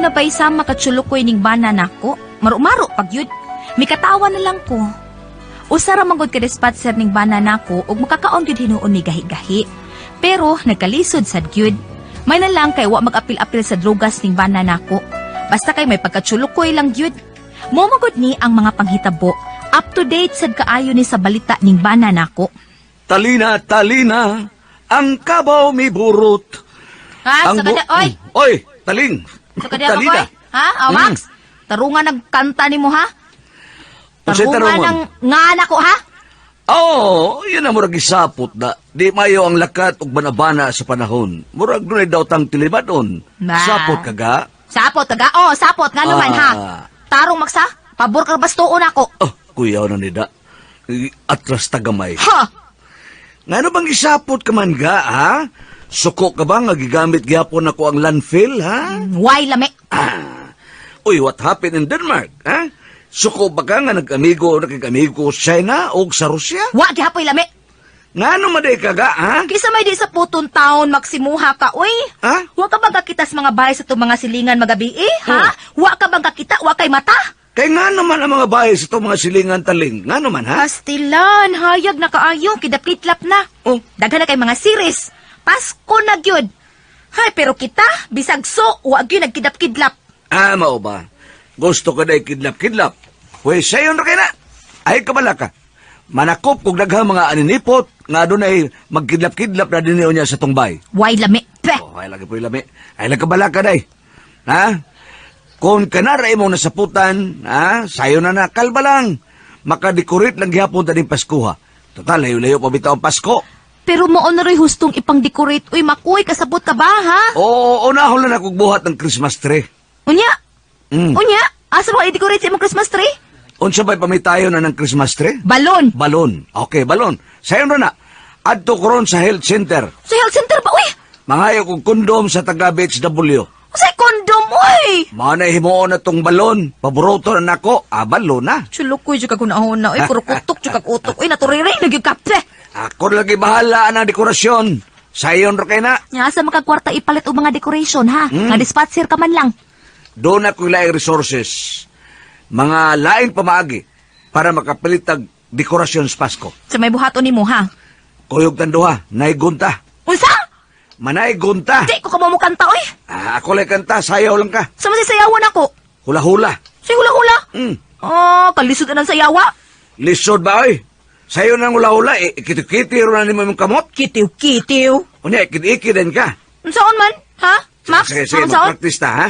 na pa'y sa makachulukoy ning bana nako. Maro-maro pag yun. Mikatawa na lang ko. Usa ra manggod ka dispatcher ning bana nako ug makakaon gyud hinuon mi gahi-gahi. Pero nagkalisod sad gyud. May na lang kay wa mag-apil-apil sa drogas ning bana nako. Basta kay may pagkachulukoy lang gyud. Momagod ni ang mga panghitabo. Up to date sad kaayo ni sa balita ning bana nako. Talina, talina, ang kabaw mi burot. Ha? Sa kada, oy! Oy, taling! Sa kada ako, oy! Ha? Oh, Max? Tarungan nagkanta ni mo, ha? Unsay Tarungan tarungan? ng ngana ko, ha? Oo, yun ang murag isapot na. Di mayo ang lakat ug banabana sa panahon. Murag dunay daw tang tilibadon. Ba. Sapot kaga. Sapot, taga? Oh, sapot. Nga naman, ha? Tarong, Max, ha? Pabor ka bastuon ako. Oh, kuyaw na nida. Atras tagamay. Ha? Ngano bang isapot ka man ga, ha? Suko ka ba nga gigamit gyapon ako ang landfill, ha? Why, lami? Uy, what happened in Denmark, ha? Suko ba ka nga nag-amigo sa China o sa Russia? Wa, gihapoy, lami. Ngano maday ka ga, ha? Kisa may di sa putong taon, maksimuha ka, uy. Ha? Wa ka bang kakita sa mga bahay sa itong mga silingan magabi, ha? Wa ka bang kakita, wa kay mata? Kaya nga naman ang mga bahay sa itong mga silingan taling. Nga naman, ha? Pastilan, hayag na kaayo, kidap-kitlap na. Oh. Daghan na kay mga series. Pasko na gyud. Hay, pero kita, bisag so, wa gyud nagkidap-kidlap. Mao ba? Gusto ka na kidlap-kidlap. Uy, sayo na kayo na. Ay, kabala ka. Manakop kung daghang mga aninipot, nga doon ay magkidlap-kidlap na diniyo niya sa tungbay. Why lami? Peh! Oh, ay lagi po yung lami. Ay lang kabala ka day. Ha? Kung kanaray mo nasaputan, ha? Sayo na na, kalba lang. Makadikorit lang gihapon ta din Pasko, ha? Total, layo-layo pa bitaw ang Pasko. Pero maon na rin hustong ipang-decorate. Uy, makuy, kasabot ka ba, ha? Oo, unahon lang ako buhat ng Christmas tree. Unya? Mm. Unya? Asa mo i-decorate sa imong Christmas tree? Unsa ba'y pamitayo na ng Christmas tree? Balon. Balon. Okay, balon. Sayo na na. Adto ko ron sa health center. Sa health center ba, uy? Mangayo kong kondom sa taga-BHW. Sa kondom, uy! Manay himuon na tong balon. Paboruto na nako. Balon na. Chulukoy, dyan kagunahon na. Uy, puro kutok, dyan kagutok. Uy, naturiray, nagigkape. Ako lagi bahala ang dekorasyon. Sayon ra kay na. Nga sa makagkwarta ipalit o mga decoration, ha? Nga dispatcher ka man lang. Doon ako laing resources. Mga laing pamaagi para makapilitag dekorasyon sa Pasko. Sa may buhaton ni mo, ha? Kuyog tanduha, naigunta. Unsa? Manay gunta. Di ko ka mamukanta, oy. Ako lang kanta, sayaw lang ka. Sa masisayawan ako. Hula-hula. Sa hula-hula. Oh, kalisod na ng sayawa. Lisod ba, oy? Sayo ng hula-hula, ikiti-kiti ron na ni mo yung kamot. Kitiw-kitiw. Unya, ikid-ikid din ka. Unsaon man, ha? Max, Sige, sige, unsaon? mag-practice ta, ha?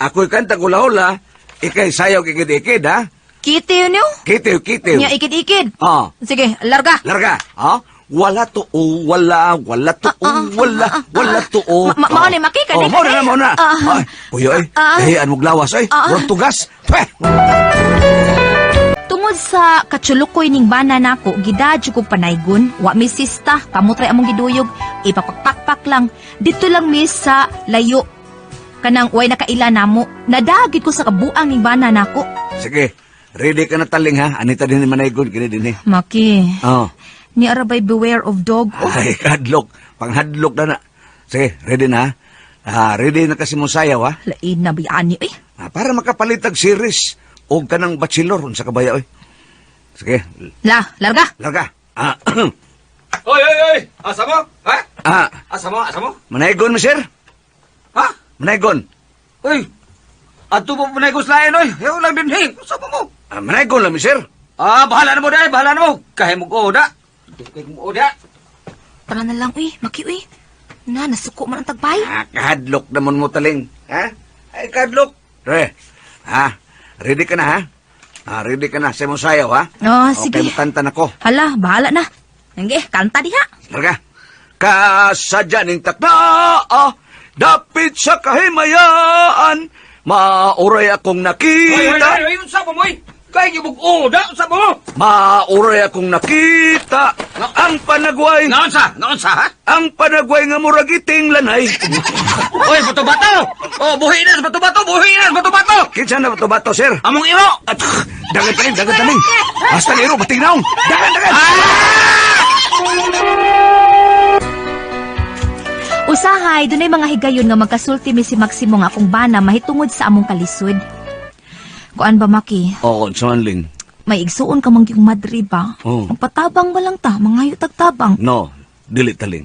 Ako'y kanta hula-hula, ikay sayaw ikid-ikid, ha? Kitiw niyo? Kitiw-kitiw. Nga ikid-ikid. Oh. Sige, larga. Larga, ha? Wala to, wala to, wala to. Mao ni makika, di ka Mauna na, na. mauna. Ay, puyo, ay, dahian mong lawas, ay, murag tugas. Pweh! Tungod sa kachulukoy ning bana nako, gidadyo ko panaygon, wa mi sista, kamutray among giduyog, ipapakpakpak lang. Dito lang mi sa layo. Kanang way nakaila namo, nadagid ko sa kabuang ning bana nako. Sige, ready ka na taling, ha? Anita din ni Manaygon, kini din, eh. Maki, Oh. ni arabay beware of dog. Oh, Ay, hadlok. Panghadlok na na. Sige, ready na, ha? Ready na kasi mo sayaw, ha? lain na biyani, eh. Para makapalitag series o ka ng bachelor sa kabaya, oy. Sige, Larga. larga. Oy! Asa mo? Ha? Asa mo? Manaygon mo, sir? Ha? Manaygon. Oy! Ato mo punay ko sa lain, oy! Ayaw lang din, hey! Asa mo? Manaygon lang, sir. Bahala na mo, day! Bahala na mo! Kahit mo ko, oda! Kahit mo, oda! Tara na lang, uy. Maki, uy. Nasuko man ang tagbay. Kahadlok naman mo taling. Ha? Ay, kahadlok. Ready ka na, ha? Ready ka na sa mong sayaw, ha? Oh, sige. Okay, kanta na ko. Hala, bahala na. Nangge, kanta diha. Larga. Kasadya ning takna, dapit sa kahimayaan, mauray akong nakita. Oy! Unsa mo, oy! Kahit yung oda! Unsa mo? Mauray akong nakita, ang panagway, Naunsa? Ha? ang panagway nga muragiting lanay. Oy, bato-bato! Oh, buhi na sa bato-bato! Kinsa na bato, sir? Among iro! At dagan taning. Basta niro, batinaw. Dagan. Usahay, dunay mga higayon nga magkasulti mi si Maximo nga akong bana mahitungod sa among kalisod. Kuan ba, Maki? Oo, Ling. May igsuon ka mang yung madri ba? Oo. Magpatabang ba lang ta, mangayo tagtabang. No, dili taling.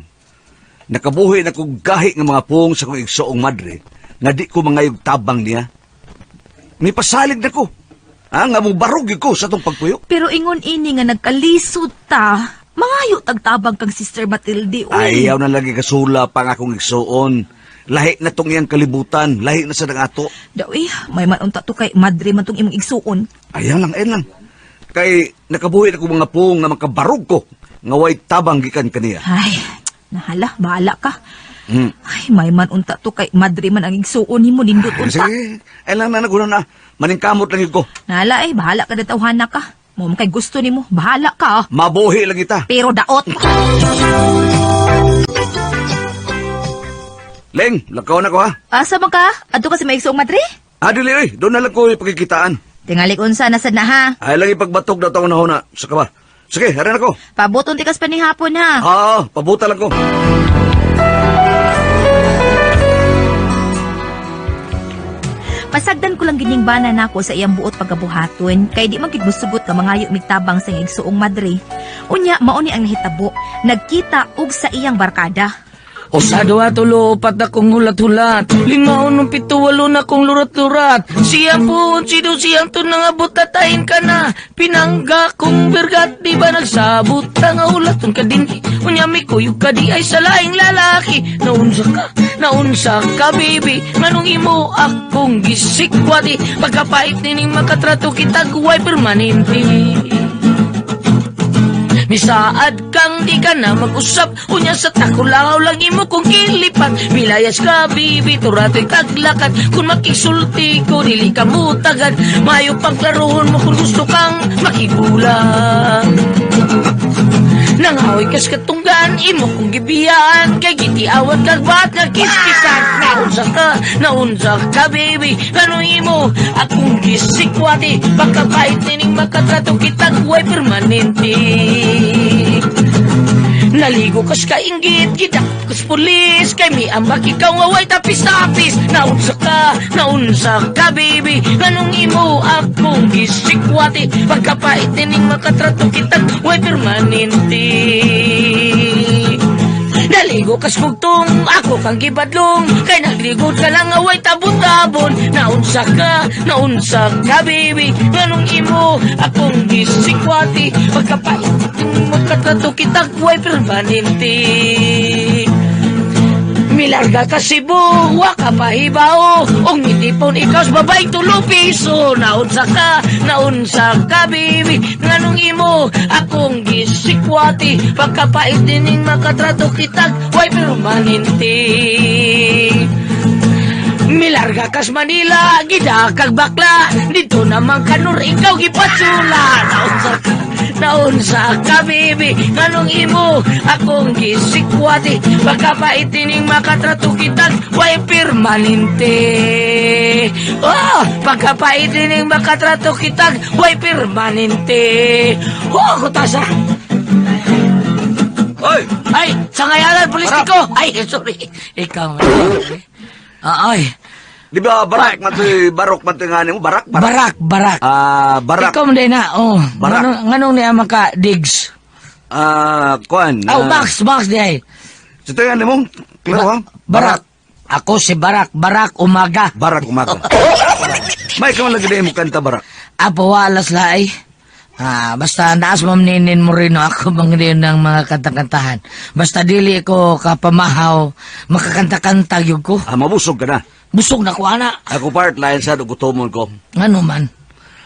Nakabuhi na kong gahi ng mga puong sa kong igsoong madre nga di ko mangayog tabang niya. May pasalig na ko. Nga mo barog ko sa tong pagpuyo. Pero ingon ini nga nagkalisod ta, mangayo tagtabang kang Sister Matilde. Uy. Ayaw na lagi kasula pa nga akong igsoon. Lahi na tong iyang kalibutan, lahi na sa nangato. Daw may manunta to kay madre man tong imong igsuon. Ayaw lang. Kay nakabuhi na kong mga puong nga makabarog ko. Nga way tabang gikan kaniya. Ay, nahala, bahala ka. Hmm. Ay, may manunta to kay madre man ang igsuon himo nindot unta. Sige, ay lang na naguna na. Maningkamot lang yun ko. Nahala bahala ka na tawhana ka. Mo kay gusto nimo, bahala ka. Mabuhi lang kita. Pero daot. Leng, lakaw na ko ha. Asa man ka? Adto ka sa maigsoong madre? Dili oy, doon na lang ko ipagkikitaan. Tingali unsa na sad na ha. Ay lang ipagbatok daw taong nahuna. Sa ka ba? Sige, haran ako. Pabuton tikas pa ni hapon ha. Pabuta lang ko. Pasagdan ko lang gining bana nako sa iyang buot pagabuhaton kay di man gid mosugot ka mangayo migtabang sa iyang igsuong madre. Unya mao ni ang nahitabo, nagkita og sa iyang barkada. O sa duwa tulo, upat na kong hulat-hulat. 5, 7, 8 na kong lurat-lurat. Siyang po, sino siyang to nangabot tatayin ka na. Pinangga kong bergat, di ba nagsabot ka nga ulaton ka din. Unyami kuyog ka di ay sa laing lalaki. Naunsa ka baby. Manong imo akong gisikwati. Pagkapait nining makatrato kita guway permanente. Misaad kang di ka na mag-usap. Unya sa takulaw lang imo kong kilipat. Bilayas ka, bibi, turato'y taglakad. Kung makisulti ko, dili ka mutagad. Mayo paglaruhon mo kung gusto kang makibulang. Nangahoy kas katunggan, imo kong gibiyan. Kay gitiawat kagbat nga kiskisan. Naunsa ka, baby. Ano imo, akong gisikwati. Pagkabait nining makatrato kita, guway permanente. Naligo kas kainggit, gidak kas pulis. Kay mi ambak ikaw away tapis-tapis. Naunsa ka, baby. Anong imo, akong gisikwati. Pagkapait nining makatrato kita, guway permanente. Naligo kas bugtong, ako kang gibadlong. Kay nagligod ka lang away tabon-tabon. Naunsa ka baby. Nganong imo, akong gisikwati. Pagkapait magkatrato kita, guway permanente. Milarga ka Cebu, waka pahibaw. Ong mitipon ikaw sa babay 3 piso. Naunsa ka baby. Nganong imo, akong gisikwati. Pagkapait dining makatrato kita, way permanente. Milarga kas Manila, gidakag bakla. Dito naman kanur ikaw gipatsula. Naunsa ka baby. Nganong imo, akong gisikwati. Pagkapait dining makatrato kita, way permanente. Pagkapait dining makatrato kita, way permanente. Kutasa. Oy! Ay, sa ngayalan, politiko. Ay, sorry. Ikaw. Ay. Di ba barok man nga mo? Barak? Barak. Barak. Ikaw mo din na. Barak. Nganong niya maka digs? Kuan. Max di ay. Ito yan mo? Klaro ha? Barak. Ako si Barak. Barak Umaga. Barak Umaga. May ka man lagi na mo kanta Barak. Apo walas laay. Basta naas mamninin mo rin ako mangin ng mga kanta-kantahan. Basta dili ko kapamahaw, makakanta-kanta yun ko. Mabusog ka na. Busog na ko, ana. Ako part, lain sa gutomon ko. Ano man?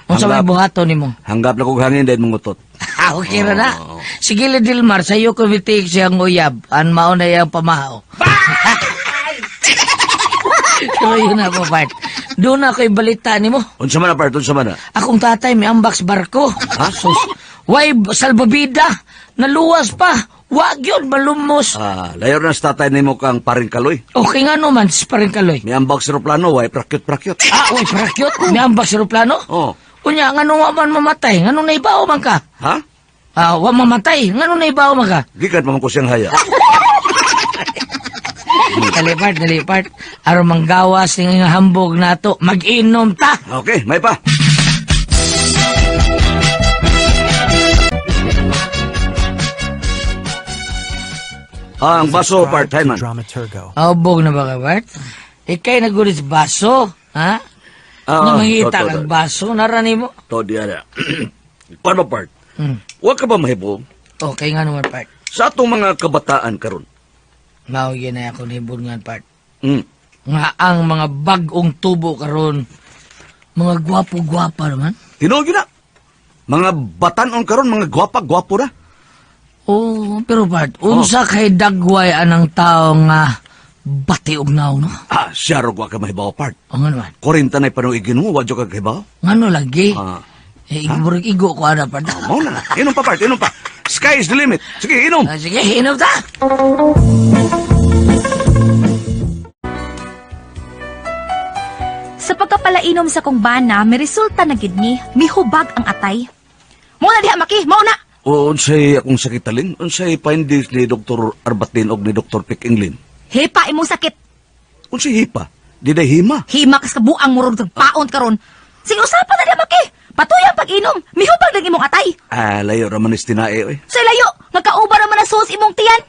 Kung sa may Hanggap. buhato ni mo. Hanggap na kong hangin dahil mong utot. Okay ra na. Sige, Dilmar, sa iyo kumitik siyang uyab. Ang mauna yung pamahaw. So, yun na po, part. Doon ako ibalita ni mo. Unsa man na part, unsa man na? Akong tatay may ambaks barko. Ha? Sus, way salbabida. Naluwas pa. Wag yun, malumos. Layor na sa tatay ni mo kang paring kaloy. Okay nga naman, paring kaloy. May ambak sa aeroplano, way prakyot-prakyot. Uy, prakyot. May ambaks aeroplano? Oo. Unya, nga nung man mamatay? Nga nung naibaw man ka? Ha? Wa mamatay? Nga nung naibaw man ka? Gikan pa man ko siyang haya. Dali part. Aron manggawas ng hambog nato. Mag-inom ta. Okay, may pa. Ang baso, part-time man. Dramaturgo. Hambog na ba ka, Bart? Ikay nagulis baso, ha? Ah, Namangita to. kag baso, narani mo? To, diya. Paano, part? Hmm. Huwag ka ba mahibog Okay nga naman, Part. sa atong mga kabataan karon? Maugi na ako nibungan, Part. Hmm. Nga ang mga bagong tubo karon, mga gwapo-gwapa naman. Tinuod yun na. Mga batanon karon, mga gwapa-gwapo na. Oo, pero Bart, unsa kay dagway anang tao nga bati og naw, no? Ah, siya ro ka mahibaw, part. O nga naman, 40 na ipanong iginumo, wadyo ka kahibaw? ngano lagi? Ah. Murag igo ko ana, Bart. Mau na. Inom pa, part. Inom pa. Sky is the limit. Sige, inom. Sige, hinom ta! Sa pagkapalainom sa kong bana, may resulta na gid ni mihubag ang atay. Muna diha maki, muna. O, unsay akong sakit taling? Unsay findings ni Dr. Arbatin o ni Dr. Pick Englin? Hepa imong sakit. Unsay hipa? Di na hima. Himakas ka buang murag paon karon. Sige usapan na diha maki. Patuyang pag-inom, mihubag lang imong atay. Ah, layo raman is tinae, oy. Sa layo, nagkauba naman ang sus imong tiyan.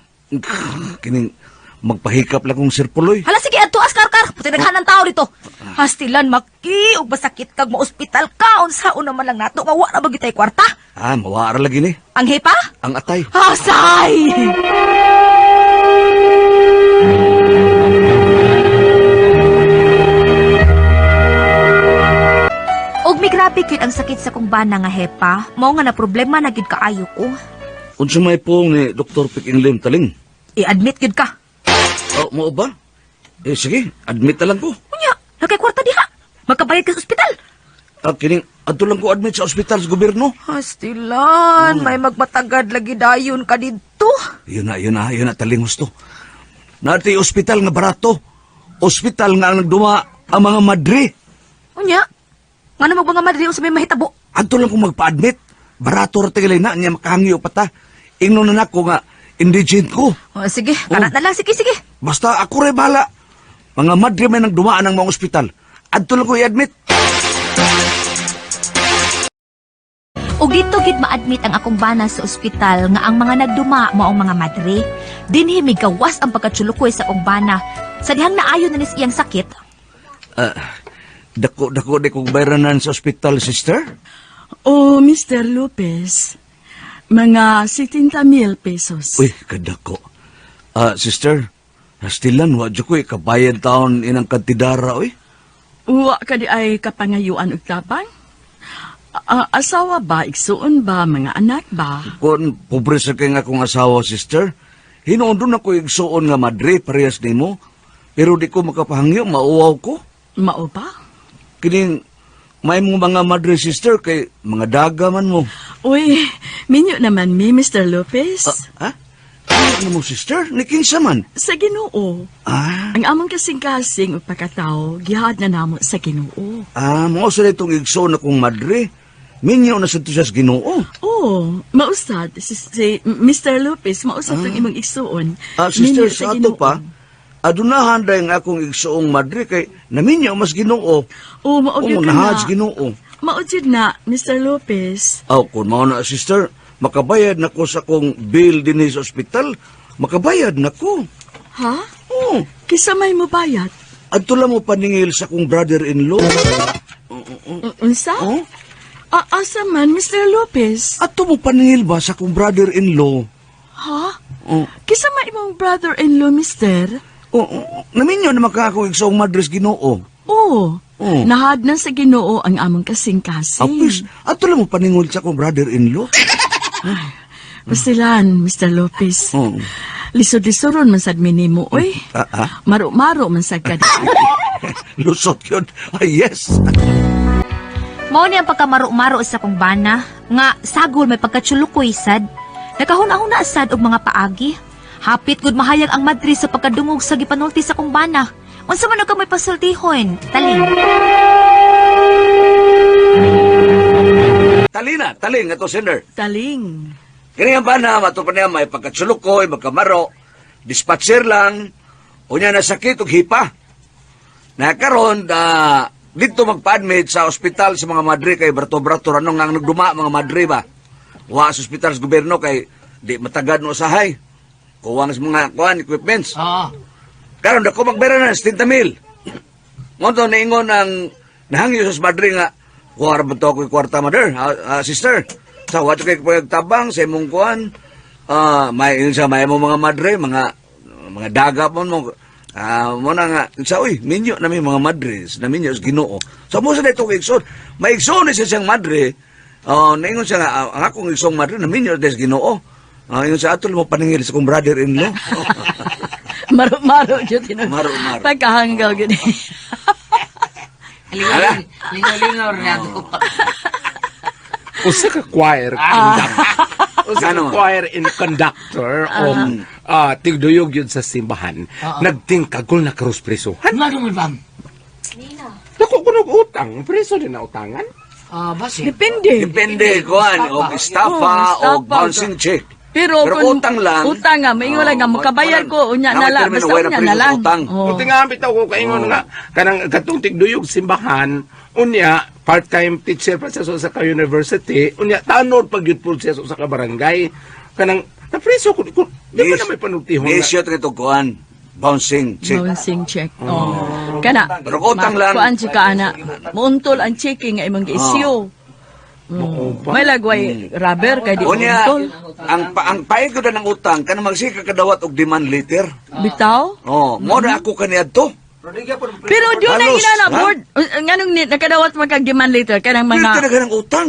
Kining magpahikap lang kong sirpuloy. Hala sige adto askarkar, pati daghanan tao dito. Hastilan maki ug basakit kag mo ospital ka unsaon naman lang nato nga wa na bagitay kwarta. Ah, mawara lagi ni. Ang hepa? Ang atay. Hasay! Og may grabe gyud ang sakit sa kong bana nga hepa, mao nga na problema na gyud kaayo ko. Unsa may pong ni Dr. Pick Englin taling? I-admit gyud ka. Oh, mo ba? Eh, sige, admit na lang ko. Unya, nakay kwarta diha. Magkabayad ka sa ospital. Ah, kining, adto lang ko admit sa ospital sa gobyerno. Hastilan, may magmatagad lagi dayon ka dito. Yun na, taling gusto. Nati ospital nga barato. Ospital nga ang nagduma ang mga madre. Unya, nga na mga madri sa may mahitabo. Adto lang ko magpa-admit. Barato ra tigilay na niya makahangyo pa ta. Ingnon na nako nga indigent ko. O, sige, karat na lang, sige. Basta ako rin bahala. Mga madre may nagdumaan ng mga ospital. Adto lang ko i-admit. Og dito gid ma-admit ang akong bana sa ospital nga ang mga nagduma mao ang mga madre. Dinhi may gawas ang pagkatsulukoy sa akong bana. Sa dihang naayon na ni iyang sakit. Dako di kong bayranan sa ospital, sister. Oh, Mr. Lopez, mga 70,000 pesos. Uy, kadako. Sister, hastilan, wadyo ko kabayad taon inang kantidara, uy. Uwa ka di ay kapangayuan og tapang? Asawa ba, igsuon ba, mga anak ba? Kung pobre sa kay nga akong asawa, sister, hinoon doon ako igsuon nga madre, parehas ni mo. Pero di ko makapahangyo, mauwaw ko. Mao ba? Kining, may mong mga madre, sister, kay mga daga man mo. Uy, minyo naman mi, Mr. Lopez. Ha? Ano mo, sister? Nikinsa man. Sa Ginoo. Ang among kasing-kasing o pagkatao, gihad na namo sa Ginoo. Mga sa itong igsuon akong madre. Minyo na sa ito siya sa Ginoo. Oh, mausad, si Mr. Lopez, mausad ang imong igsuon. Sister, Minyo sa ato pa, adunahan dahil nga akong igsuong madre kay naminyo mas Ginoo. Oh, maugyo ka nahad na. Ginoo. Maujid na, Mr. Lopez. Kung mao na, sister, makabayad na ko sa kong bill din sa ospital, makabayad na ko. Ha? Oh, Kisa may mo bayad? adto lang mo paningil sa kong brother-in-law. Unsa? Oh? Asa man, Mr. Lopez? Adto mo paningil ba sa kong brother-in-law? Ha? Oh, Kisa may imong brother-in-law, mister? naminyo na makakong igsuong madres Ginoo. Oo. Oh. Nahad na sa Ginoo ang among kasing-kasing. Apis, adto lang mo paningil sa kong brother-in-law. Pasilan, Mr. Lopez. Oh. Lisod-lisoron man sad minimo, oy. Maro-maro man sad ka. Lusot yun. Yes. Mao ni ang pagkamaro-maro sa kong bana nga sagol may pagkatsulukoy sad. Nakahuna-huna sad og mga paagi. Hapit gud mahayag ang madre sa pagkadungog sa gipanulti sa kong bana. Unsa man ka may pasultihon? Taling. Taling, ato sender. Taling. Kini ang bana, matupan niya may pagkatsulukoy, magkamaro, dispatcher lang, Unya nasakit og hipa. Nakaroon, dito magpa-admit sa ospital sa mga madre kay Brato-Brato, anong nga nagduma mga madre ba? Wa sa ospital sa gobyerno kay di matagad no usahay. Kuwang sa mga equipments. Oo. Karon dako magbera na 70,000. Monto niingon ang nahangyo sa madre nga kuwar ba to ko kwarta mother, sister. Sa wa kay pagtabang sa imong kuan, may mo mga madre, mga daga mo mo na nga, sa uy, minyo na may mga madres, na minyo sa Ginoo. So, mo sa na itong igsoon. May igsoon siya siyang madre, naingon siya nga, ang akong igsoong madre, na minyo na sa Ginoo. Ingon sa ato, mo paningil sa kong brother-in-law. Maro-maro dyan. Maro-maro. Pagkahanggaw gini. Ala? Lingaw-lingaw rin ato ko pa. Usa ka choir conductor. Usa ka Ano? choir and conductor o tigduyog yun sa simbahan. Nagtingkagol na karus preso. Ano mo, Bam? Naku, kunog utang. Preso din na utangan. Basi. Depende. Depende, kuan, o estafa, o bouncing check. Pero kung utang lang. Utang nga, may nga nga, makabayar ko, unya na lang, basta unya na lang. Oh. Buti nga bitaw ko kaingon nga kanang katong tigduyog simbahan unya part-time teacher pa siya sa university unya tanod pag yun po siya sa kabarangay kanang na preso ko di ba na may panultihon na Nisyo ito, kuan, bouncing check. Bouncing check. Oh. Kana, Pero utang lang. kuan si ka, ana, muuntol ang checking nga imong gi-issue. May lagway rubber kay di Unya, muuntol. ang paig ko na ng utang, ka na magsika kadawat og demand letter. Bitaw? Oh, mo na ako kaniyadto. Pero doon na Halos, ina na ha? board. Nganong nakadawat magkag-demand later kanang Mga... mga ka ng utang.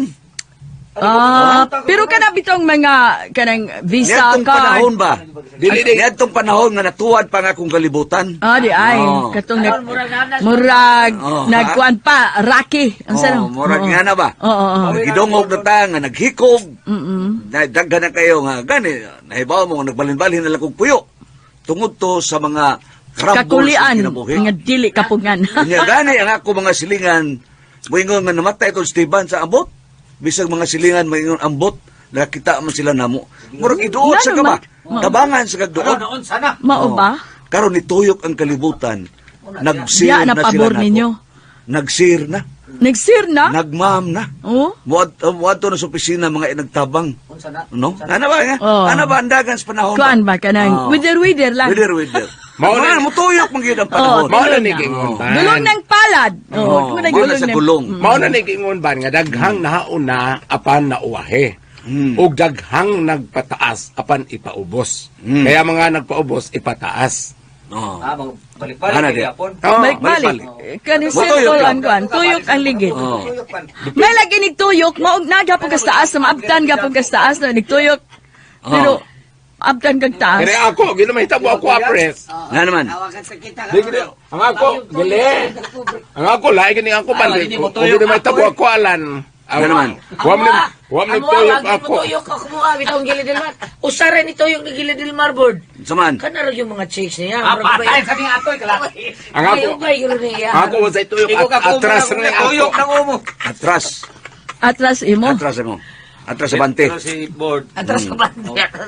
pero kana bitong mga kanang visa Niyadtong panahon card. ba? Niyadtong panahon nga natuwad pa nga akong kalibutan. Di ay Oh. katong murag Oh, nagkuan pa Rocky. Ang sarong. murag nga na ba? Oo. Gidongog na ta nga naghikog. Mm. Daghan na kayo nga gani. Nahibaw mo nga nagbalin-balin na lang kong puyo. Tungod to sa mga crab balls Kakulian na kinabuhi. nga dili kapungan. Kanya gani ang ako mga silingan. Moingon nga namatay itong Esteban sa ambot. Bisag mga silingan moingon ambot. Nakita man sila namo. Murag iduot sa kaba. Tabangan sa kagduot. Noon sana. Mao ba? Karon nituyok ang kalibutan. Nagsir Diya na na sila pabor nako. ninyo. Nagsir na. Nagsir na? Nagmam na. Oh. Muad to na sa opisina mga nagtabang. No? Ano ba? Oh. Ano ba andagan sa panahon? Kuan ba kanang Oh. wither lang. Wither. Maulan. Mutuyok man gyud ang panahon. mao na ni gingon Gulong ng palad. Oh, Kunay mao na sa ng- gulong. mao na ni gingon ban nga daghang nahauna apan nauwahe ug daghang nagpataas apan ipaubos kaya mga nagpaubos ipataas. Oh. Balik-balik. Ano kay di? Japon. Balik-balik. Kani Mutuyok simple lang. ang kuan. Tuyok ang ligid. Oh. May lagi nigtuyok, maog na gapon ka sa taas, maabtan gapon ka sa taas na nigtuyok. Pero abtan kag taas. Kaya ako ginamahitabo ako apres. Nga naman. Digdi, ang ako, gali. Ang ako, lahi gini ako ban. Kung ginamahitabo ako alan. Ano naman? Huwag nagtuyok ako. Tuyok ako mo abi taong Gilid del Mar. Usara ni tuyok ni Gilid del Mar board. Saman. Kana ra yung mga chicks niya. Patay sa mga atoy kalaki. Ang ako, Ubay guro niya. ako wasay tuyok Ikaw ka atras na tuyok ako. ng umo. Atras. Atras imo. Atras mo. Atras sa bante. Pero si board. Atras ka ba?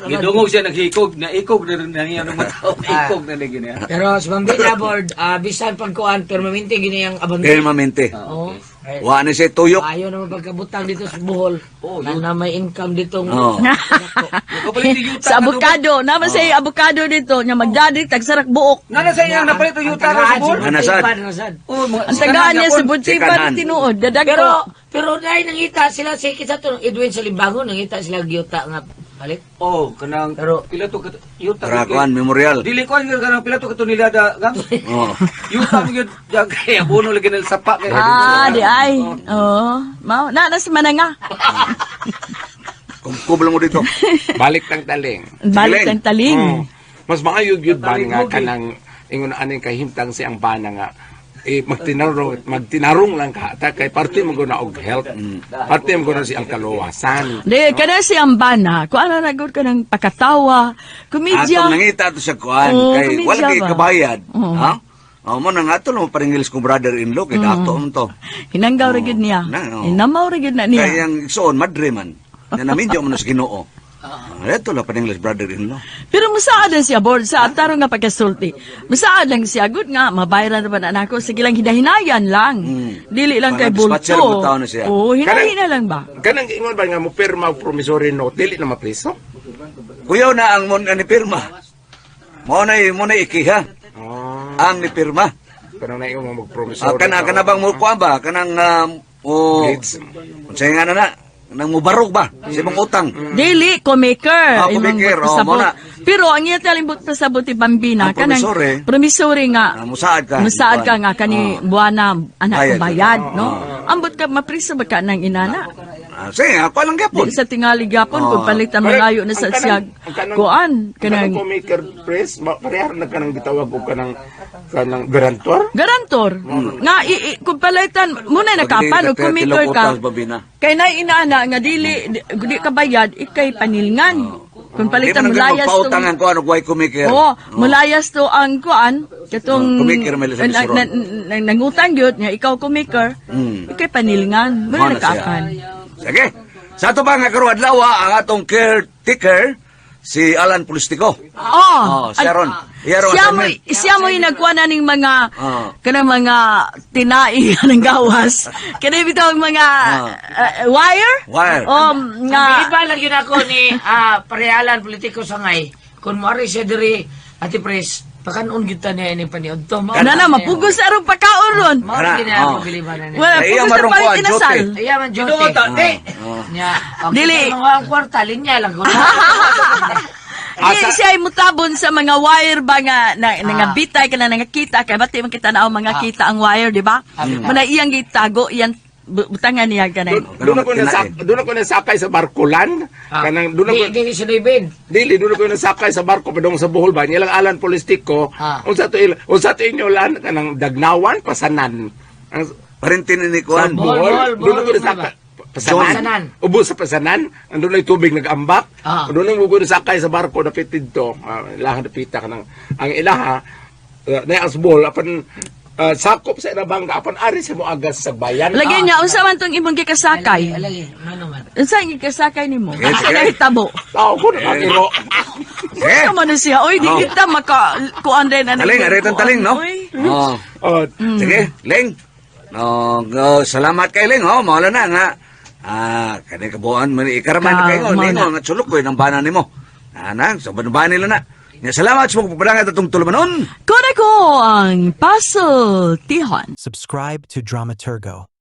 Gidungog siya naghikog. Naikog na rin niya ng mga tao. Naikog na rin niya. Pero sa Bambina board, bisan pagkuan permanente gini ang abandon. Permanente. Oo. Wa na siya tuyok. Ayaw naman pagkabutang dito sa Bohol. Na may income dito. Oh. Kapalit yung yuta. Sa abukado, naman sa abukado dito, nya magdadi tagsarak buok. Nana sa iyang napalit yung yuta sa bol. Anasad. Oh, Ang tagaan niya sa budsi Sikanan. pa tinuod, Pero dadagko. pero dahil nangita sila si kita to Edwin sa Limbangon nangita sila giyuta nga palit. Oh, kanang Pero- pila to yuta. Karakuan, memorial. Dili ko ang kanang pila to katunilada gang. Oh. Yuta mo yun. Kaya abono lagi ng sapa. Di ay. Oh, mao na nas mananga. Kublang mo dito. Balik ng taling. Balik ng taling. Oh. Mas makayug-yug ban nga kanang ingon aning kahimtang si ang bana nga magtinarong lang ka ta kay parte mo guna og health parte mo guna si ang kaluwasan Di, kana si Ambana, kung ano nagod ka ng pakatawa, komedya. Atong nangita to sa kuan Oo, kay komedya wala kay ba? kabayad. Oo. Ha? Oh, mo nang ato lang paringils ko brother-in-law kay ato mo to. Hinanggaw ra gyud niya. Na, oo. Hinamaw ra gyud na Kay niya. ang igsoon madre man. Na namin mo na sa Ginoo. Ito lang paninglas brother-in-law. Pero masaad lang siya, board, sa taro nga pagkasulti. Masaad lang siya, good nga, mabayaran na ba na ako, sige lang hinahinayan lang. Dili lang kay Dispatcher, bulto. butaw na siya. Oo, hinahina lang ba? Kanang ingon ba nga mo pirma og promissory note dili na mapriso? Kuyaw na ang mon ni pirma. Mo na ikiha. Ang ni pirma. Kanang naingon mo mag promissory. Kana bang mo kuan ba? Kanang Leads. unsay nga na nang mubarog ba? Si mong utang. Dili, co-maker. Co-maker, Imong pasabot. muna. Pero ang iya talimbot pasabot ti Bambina, Ang promissory. promissory nga, Musaad ka. musaad ka nga, kani buwana, anak Bayad. ko bayad, no? Ambot ka, mapriso ba ka ng inana? Sige, ako lang gyapon. Di sa tingali gapon, kung palitan malayo na sa siyag, kuan, Kanang kanang co-maker press, parehar na kanang gitawag og kanang garantor. garantor. Nga, kung palitan, muna nakapan, o kumikor ka, kay na inaana nga dili di ka bayad ikay panilngan. Kung palitan Di man mulayas to. magpautangan ko ano guay kumikir. Oo, mulayas to ang kuan katong kumikir may lisang suron. nangutang gyud nga ikaw kumikir. Ikay panilngan, Mao na muna nakapan. Sige. Sa ato ba nga karon adlaw ang atong caretaker si Alan Pulistiko. Oh, siya ron. Iya ron assignment. siya mo yung nagkuha na ning mga Oh. kanang mga tinai ng gawas. Kanang bitaw mga wire? Wire. Nga Iba lang yun ako ni parehalan politiko sangay. Kung mari siya diri, Ate Pres, pakanon kita niya ini paniod to. Kana na mapugos arong pagkaon ron. Mao Kana, kini ako oh. biliban na niya. Wala Ay, iya pugos na marong palit kuan, inasal. jote. Iya man jote. Nya, Dili. Mga kwarta linya lang ko. Siya ay mutabon sa mga wire ba nga nga bitay ka na nangakita kay bati man kita na mga kita ang wire, di ba? Muna iyang gitago iyan butangan niya ganay. Doon ako nasakay sa barkulan. Kanang doon ako Di siya David. dili doon ako nasakay sa barko padong sa Bohol ba. Nilang Alan Polistiko. Ah. Unsa to inyo lan kanang Dagnawan pasanan. Ang Parintin ni sa kuan. Bohol, doon ako nasakay. Pasanan. Pasanan. Ubo sa pasanan. Andun ay tubig nag-ambak. Ah. Doon ang mugo nasakay sa barko na pitid to. Ilahan na pita ka ng ang ilaha na as ball apan sakop sa inabangga apan ari sa mo agas sa bayan. Lagyan niya unsa man tong imong gikasakay? Alagi, ano man. Unsa ang gikasakay nimo? Sige, sige. Kay tabo. Tao ko na imo. Eh. Unsa man siya? Oy, di kita maka kuan din na. Taling, aretan taling, no? Oy. Oh. Oh, Sige, Ling. Salamat kay Ling, oh. Mawala na nga. Kani kabuan man ikaraman na kayo. Mao Ling, na. nga sulok ko ng bana nimo. Anang, sa banban nila na. Nga salamat sa mga papadangat atong tulumanon. Kone ko ang Puzzle Tihon. Subscribe to Dramaturgo.